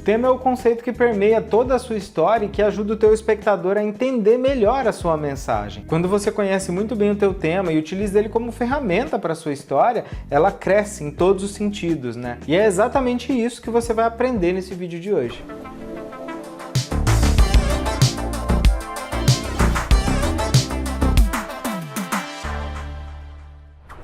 tema é o conceito que permeia toda a sua história e que ajuda o teu espectador a entender melhor a sua mensagem. Quando você conhece muito bem o teu tema e utiliza ele como ferramenta para a sua história, ela cresce em todos os sentidos, né? E é exatamente isso que você vai aprender nesse vídeo de hoje.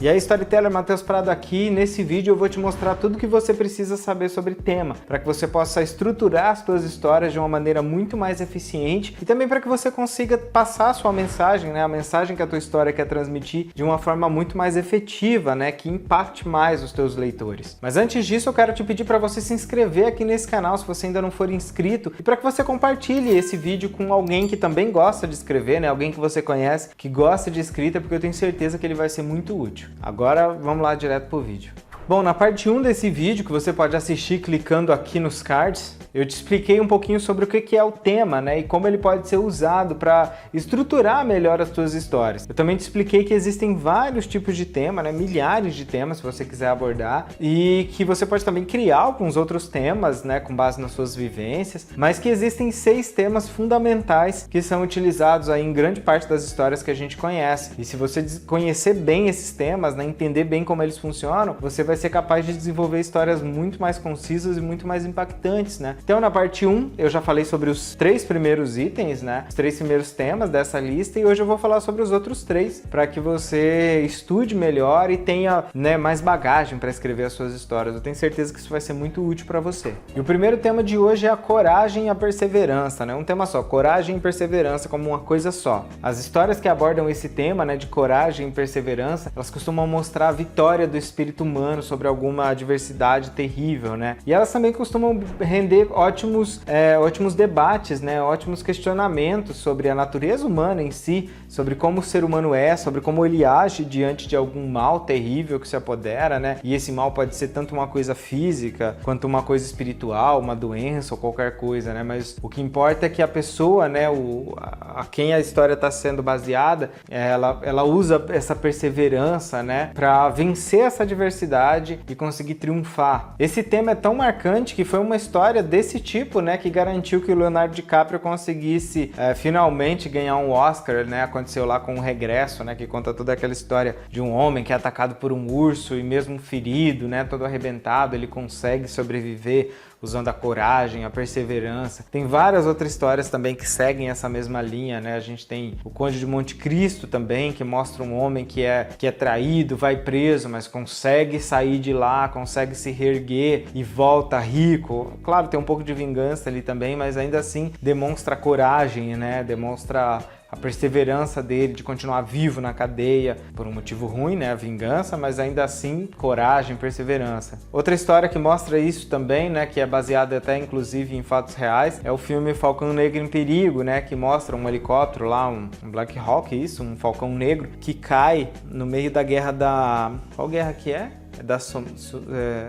E aí, Storyteller, Matheus Prado aqui. Nesse vídeo eu vou te mostrar tudo o que você precisa saber sobre tema, para que você possa estruturar as suas histórias de uma maneira muito mais eficiente e também para que você consiga passar a sua mensagem, né, a mensagem que a tua história quer transmitir de uma forma muito mais efetiva, né, que impacte mais os teus leitores. Mas antes disso, eu quero te pedir para você se inscrever aqui nesse canal se você ainda não for inscrito e para que você compartilhe esse vídeo com alguém que também gosta de escrever, né, alguém que você conhece, que gosta de escrita, porque eu tenho certeza que ele vai ser muito útil. Agora vamos lá direto pro vídeo. Bom, na parte 1 desse vídeo, que você pode assistir clicando aqui nos cards, eu te expliquei um pouquinho sobre o que é o tema, né, e como ele pode ser usado para estruturar melhor as suas histórias. Eu também te expliquei que existem vários tipos de tema, né, milhares de temas se você quiser abordar, e que você pode também criar alguns outros temas, né, com base nas suas vivências, mas que existem 6 temas fundamentais que são utilizados aí em grande parte das histórias que a gente conhece. E se você conhecer bem esses temas, né, entender bem como eles funcionam, você vai ser capaz de desenvolver histórias muito mais concisas e muito mais impactantes, né? Então, na parte 1, eu já falei sobre os 3 primeiros itens, né? Os 3 primeiros temas dessa lista, e hoje eu vou falar sobre os outros 3 para que você estude melhor e tenha, né, mais bagagem para escrever as suas histórias. Eu tenho certeza que isso vai ser muito útil para você. E o primeiro tema de hoje é a coragem e a perseverança, né? Um tema só, coragem e perseverança como uma coisa só. As histórias que abordam esse tema, né, de coragem e perseverança, elas costumam mostrar a vitória do espírito humano sobre alguma adversidade terrível, né? E elas também costumam render ótimos debates, né? Ótimos questionamentos sobre a natureza humana em si, sobre como o ser humano é, sobre como ele age diante de algum mal terrível que se apodera, né? E esse mal pode ser tanto uma coisa física, quanto uma coisa espiritual, uma doença ou qualquer coisa, né? Mas o que importa é que a pessoa, né, a quem a história está sendo baseada, ela usa essa perseverança, né, para vencer essa adversidade e conseguir triunfar. Esse tema é tão marcante que foi uma história desse tipo, né, que garantiu que o Leonardo DiCaprio conseguisse finalmente ganhar um Oscar, né? Aconteceu lá com o Regresso, né, que conta toda aquela história de um homem que é atacado por um urso e mesmo ferido, né, todo arrebentado, ele consegue sobreviver usando a coragem, a perseverança. Tem várias outras histórias também que seguem essa mesma linha, né? A gente tem o Conde de Monte Cristo também, que mostra um homem que é traído, vai preso, mas consegue sair de lá, consegue se reerguer e volta rico. Claro, tem um pouco de vingança ali também, mas ainda assim demonstra coragem, né? Demonstra a perseverança dele de continuar vivo na cadeia por um motivo ruim, né, a vingança, mas ainda assim coragem, perseverança. Outra história que mostra isso também, né, que é baseada até inclusive em fatos reais, é o filme Falcão Negro em Perigo, né, que mostra um helicóptero lá, um Black Hawk, um Falcão Negro, que cai no meio da guerra da... Qual guerra que é? Da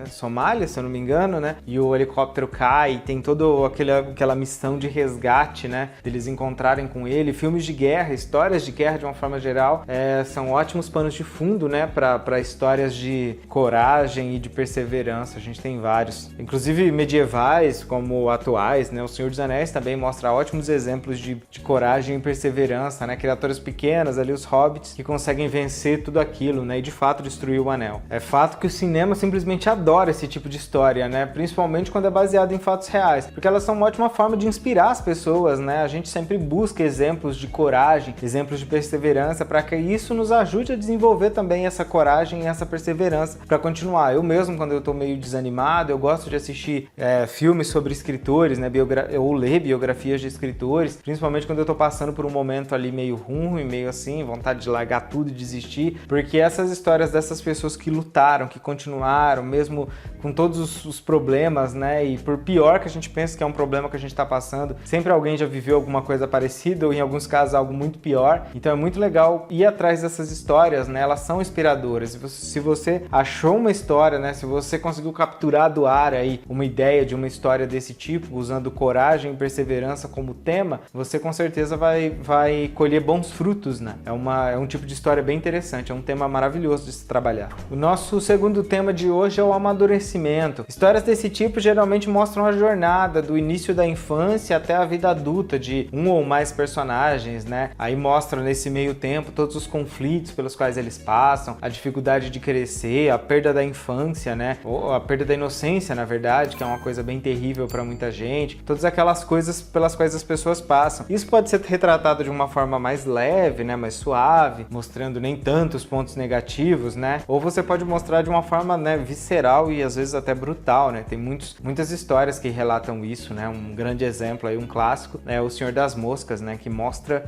Somália, se eu não me engano, né? E o helicóptero cai, e tem toda aquela missão de resgate, né? Deles encontrarem com ele. Filmes de guerra, histórias de guerra de uma forma geral, são ótimos panos de fundo, né? Para histórias de coragem e de perseverança. A gente tem vários, inclusive medievais como atuais, né? O Senhor dos Anéis também mostra ótimos exemplos de coragem e perseverança, né? Criaturas pequenas ali, os hobbits, que conseguem vencer tudo aquilo, né? E de fato destruir o anel. É fato que o cinema simplesmente adora esse tipo de história, né? Principalmente quando é baseado em fatos reais, porque elas são uma ótima forma de inspirar as pessoas, né? A gente sempre busca exemplos de coragem, exemplos de perseverança, para que isso nos ajude a desenvolver também essa coragem e essa perseverança para continuar. Eu mesmo, quando eu tô meio desanimado, eu gosto de assistir filmes sobre escritores, né? Ou ler biografias de escritores, principalmente quando eu tô passando por um momento ali meio ruim, meio assim, vontade de largar tudo e desistir, porque essas histórias dessas pessoas que lutaram, que continuaram, mesmo com todos os problemas, né? E por pior que a gente pensa que é um problema que a gente está passando, sempre alguém já viveu alguma coisa parecida, ou em alguns casos algo muito pior. Então é muito legal ir atrás dessas histórias, né? Elas são inspiradoras. Se você achou uma história, né? Se você conseguiu capturar do ar aí uma ideia de uma história desse tipo, usando coragem e perseverança como tema, você com certeza vai colher bons frutos, né? É um tipo de história bem interessante, é um tema maravilhoso de se trabalhar. O nosso segundo tema de hoje é o amadurecimento. Histórias desse tipo geralmente mostram a jornada do início da infância até a vida adulta de um ou mais personagens, né? Aí mostram nesse meio tempo todos os conflitos pelos quais eles passam, a dificuldade de crescer, a perda da infância, né? Ou a perda da inocência, na verdade, que é uma coisa bem terrível para muita gente. Todas aquelas coisas pelas quais as pessoas passam. Isso pode ser retratado de uma forma mais leve, né? Mais suave, mostrando nem tanto os pontos negativos, né? Ou você pode mostrar de uma forma, né, visceral e às vezes até brutal, né? Tem muitas histórias que relatam isso, né? Um grande exemplo aí, um clássico, é O Senhor das Moscas, né? Que mostra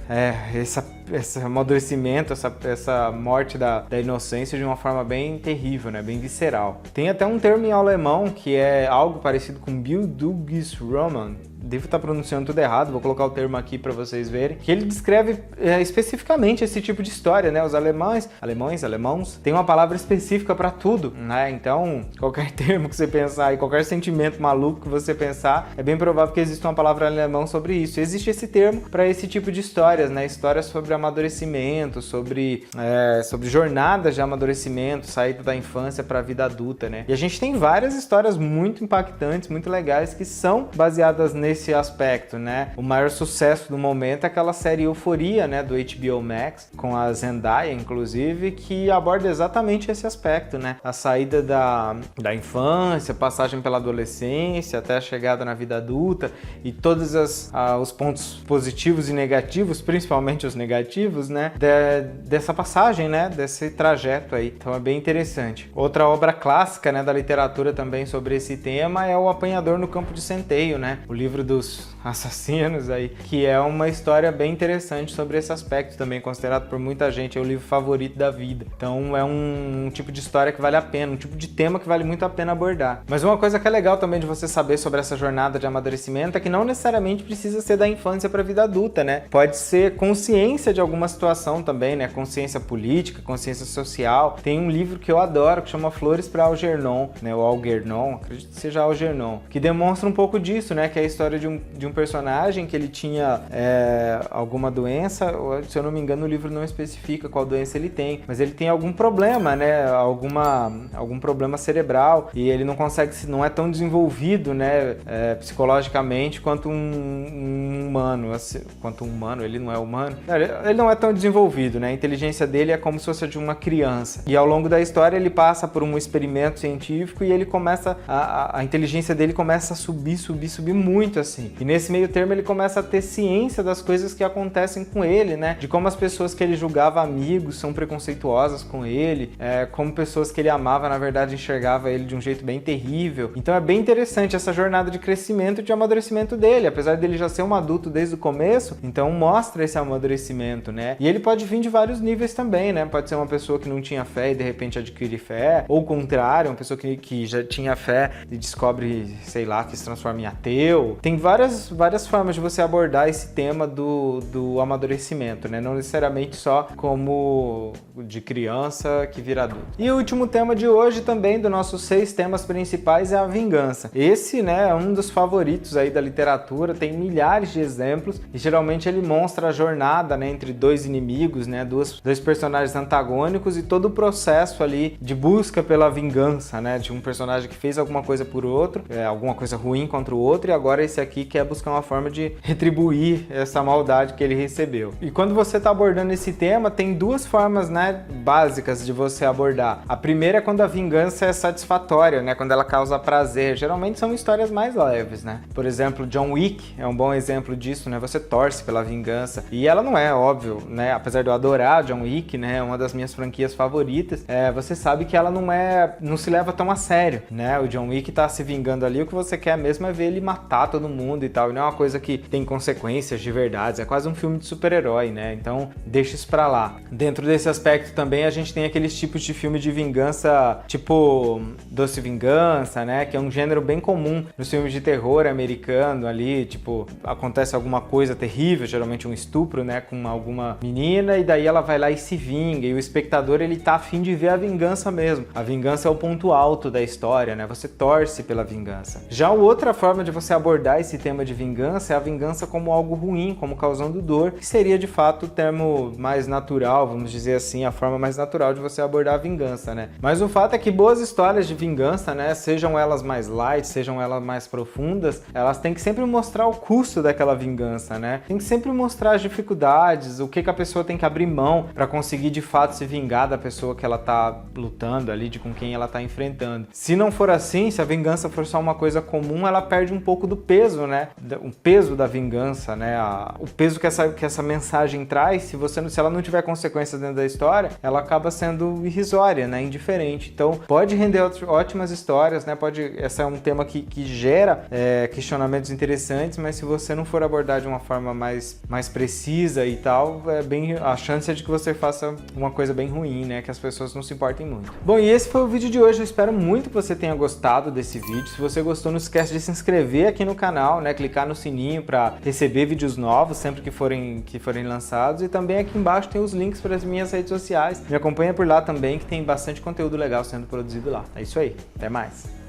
esse amadurecimento, essa morte da inocência de uma forma bem terrível, né? Bem visceral. Tem até um termo em alemão que é algo parecido com Bildungsroman. Devo estar pronunciando tudo errado, vou colocar o termo aqui para vocês verem, que ele descreve especificamente esse tipo de história, né? Os alemãos, têm uma palavra específica para tudo, né? Então, qualquer termo que você pensar e qualquer sentimento maluco que você pensar, é bem provável que exista uma palavra em alemão sobre isso. Existe esse termo para esse tipo de histórias, né? Histórias sobre amadurecimento, sobre jornadas de amadurecimento, saída da infância para a vida adulta, né? E a gente tem várias histórias muito impactantes, muito legais, que são baseadas nesse aspecto, né? O maior sucesso do momento é aquela série Euforia, né, do HBO Max, com a Zendaya, inclusive, que aborda exatamente esse aspecto, né? A saída da infância, passagem pela adolescência, até a chegada na vida adulta e todos os pontos positivos e negativos, principalmente os negativos, né? Dessa passagem, né? Desse trajeto aí. Então é bem interessante. Outra obra clássica, né, da literatura também sobre esse tema é O Apanhador no Campo de Centeio, né? O livro dos assassinos aí, que é uma história bem interessante sobre esse aspecto, também considerado por muita gente é o livro favorito da vida. Então é um tipo de história que vale a pena, um tipo de tema que vale muito a pena abordar. Mas uma coisa que é legal também de você saber sobre essa jornada de amadurecimento é que não necessariamente precisa ser da infância para a vida adulta, né? Pode ser consciência de alguma situação também, né? Consciência política, consciência social. Tem um livro que eu adoro que chama Flores para Algernon, né? O Algernon, acredito que seja Algernon, que demonstra um pouco disso, né? Que é a história de um personagem que ele tinha alguma doença, se eu não me engano o livro não especifica qual doença ele tem, mas ele tem algum problema, né, algum problema cerebral e ele não é tão desenvolvido, né, psicologicamente quanto um humano, assim, ele não é humano, ele não é tão desenvolvido, né, a inteligência dele é como se fosse de uma criança e ao longo da história ele passa por um experimento científico e ele começa, a inteligência dele começa a subir muito assim. E nesse meio termo ele começa a ter ciência das coisas que acontecem com ele, né? De como as pessoas que ele julgava amigos são preconceituosas com ele, como pessoas que ele amava, na verdade, enxergava ele de um jeito bem terrível. Então é bem interessante essa jornada de crescimento e de amadurecimento dele, apesar dele já ser um adulto desde o começo, então mostra esse amadurecimento, né? E ele pode vir de vários níveis também, né? Pode ser uma pessoa que não tinha fé e de repente adquire fé, ou o contrário, uma pessoa que já tinha fé e descobre, sei lá, que se transforma em ateu. Tem várias formas de você abordar esse tema do amadurecimento, né? Não necessariamente só como de criança que vira adulto. E o último tema de hoje também, dos nossos 6 temas principais, é a vingança. Esse, né, é um dos favoritos aí da literatura, tem milhares de exemplos e geralmente ele mostra a jornada, né, entre dois inimigos, né, dois personagens antagônicos e todo o processo ali de busca pela vingança, né, de um personagem que fez alguma coisa por outro, alguma coisa ruim contra o outro e agora esse aqui quer buscar uma forma de retribuir essa maldade que ele recebeu. E quando você está abordando esse tema, tem 2 formas, né, básicas de você abordar. A primeira é quando a vingança é satisfatória, né, quando ela causa prazer. Geralmente são histórias mais leves, né? Por exemplo, John Wick é um bom exemplo disso, né? Você torce pela vingança. E ela não é, óbvio, né? Apesar de eu adorar John Wick, né, uma das minhas franquias favoritas, você sabe que ela não se leva tão a sério, né? O John Wick tá se vingando ali, o que você quer mesmo é ver ele matar todo mundo e tal, e não é uma coisa que tem consequências de verdade, é quase um filme de super-herói, né? Então, deixa isso pra lá. Dentro desse aspecto também, a gente tem aqueles tipos de filme de vingança, tipo Doce Vingança, né? Que é um gênero bem comum nos filmes de terror americano ali, tipo, acontece alguma coisa terrível, geralmente um estupro, né? Com alguma menina, e daí ela vai lá e se vinga, e o espectador, ele tá afim de ver a vingança mesmo. A vingança é o ponto alto da história, né? Você torce pela vingança. Já a outra forma de você abordar abordar esse tema de vingança é a vingança como algo ruim, como causando dor, que seria de fato o termo mais natural, vamos dizer assim, a forma mais natural de você abordar a vingança, né? Mas o fato é que boas histórias de vingança, né, sejam elas mais light, sejam elas mais profundas, elas têm que sempre mostrar o custo daquela vingança, né? Tem que sempre mostrar as dificuldades, o que a pessoa tem que abrir mão para conseguir de fato se vingar da pessoa que ela tá lutando ali, de com quem ela tá enfrentando. Se não for assim, se a vingança for só uma coisa comum, ela perde um pouco do peso, né? O peso da vingança, né? O peso que essa mensagem traz, se ela não tiver consequências dentro da história, ela acaba sendo irrisória, né? Indiferente. Então, pode render ótimas histórias, né? Esse é um tema que gera questionamentos interessantes, mas se você não for abordar de uma forma mais precisa e tal, a chance é de que você faça uma coisa bem ruim, né? Que as pessoas não se importem muito. Bom, e esse foi o vídeo de hoje. Eu espero muito que você tenha gostado desse vídeo. Se você gostou, não esquece de se inscrever aqui no canal, né? Clicar no sininho para receber vídeos novos sempre que forem lançados. E também aqui embaixo tem os links para as minhas redes sociais. Me acompanha por lá também, que tem bastante conteúdo legal sendo produzido lá. É isso aí. Até mais.